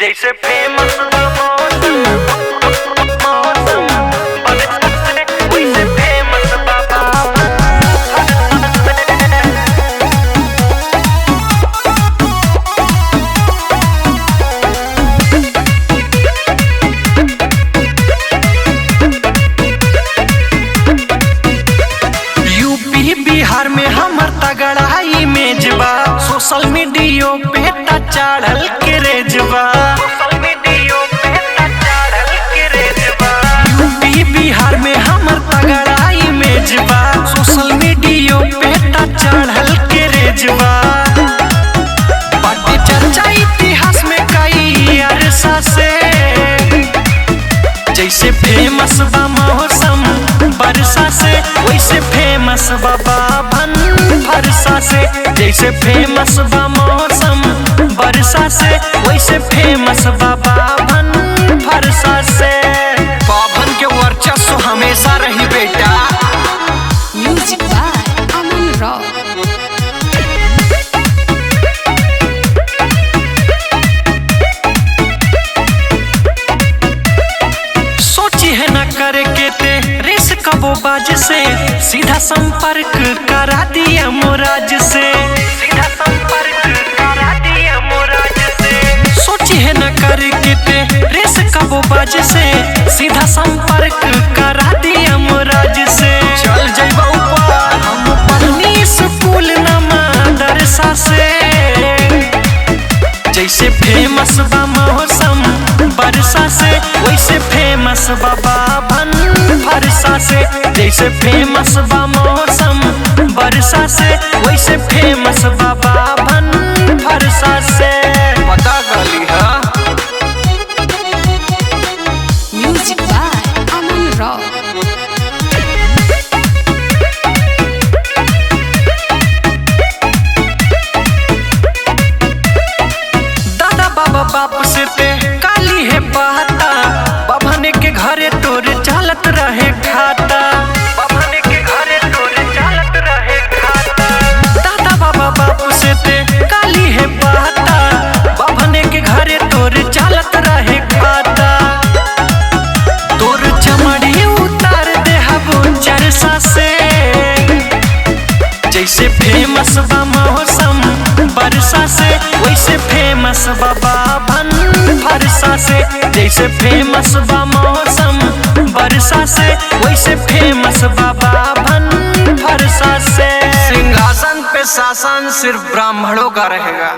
जैसे फेमस वैसे famous UP Bihar में हमर तगड़ा इमेज बा। सोशल मीडिया पे चढ़ल क्रेजबा। यूपी बिहार में हमर तगड़ा इमेज बा। सोशल मीडिया पे चढ़ल क्रेजबा। बाटे चर्चा इतिहास में कई अरसा से। जैसे फेमस बा मौसम बरसा से वैसे फेमस बा बाभन फरसा से। जैसे फेमस बा मौसम बरसा से वैसे फेमस बा बाभन फरसा से। बाभन के वर्चस्व हमेशा रही बेटा। Music by Aman Rock. करके ते रेस कबो बाज से सीधा संपर्क करा दिया मोराज से। सीधा संपर्क करा दिया मोराज से। सोची है न करके ते रेस कबो बाज से सीधा संपर्क करा दिया मोराज से। चल जाइबा ऊपर हम पढ़नी स्कूल न मदरसा से। जैसे फेमस बा मौसम बरसा से वैसे फेमस बा बाभन फरसा से। जैसे फेमस बा मौसम बरसा से वैसे फेमस बा बाभन फरसा से। पता गली है। Music by Aman Rock. बाप से ते काली है बहता। बाभन के घरे तोरे चालत रहे खाता। बाभन के घरे तोरे चालत रहे खाता। दादा बाबा बाप से ते काली है बहता। बाभन के घरे तोरे चालत रहे खाता। तोर चमड़ी उतार दे हबो चरसा से। जैसे फेमस बा मौसम बरसा से वैसे फेमस बा बाभन फरसा से। जैसे फेमस बा मौसम बरसा से वैसे फेमस बा बाभन फरसा से। सिंहासन पे शासन सिर्फ ब्राह्मणों का रहेगा।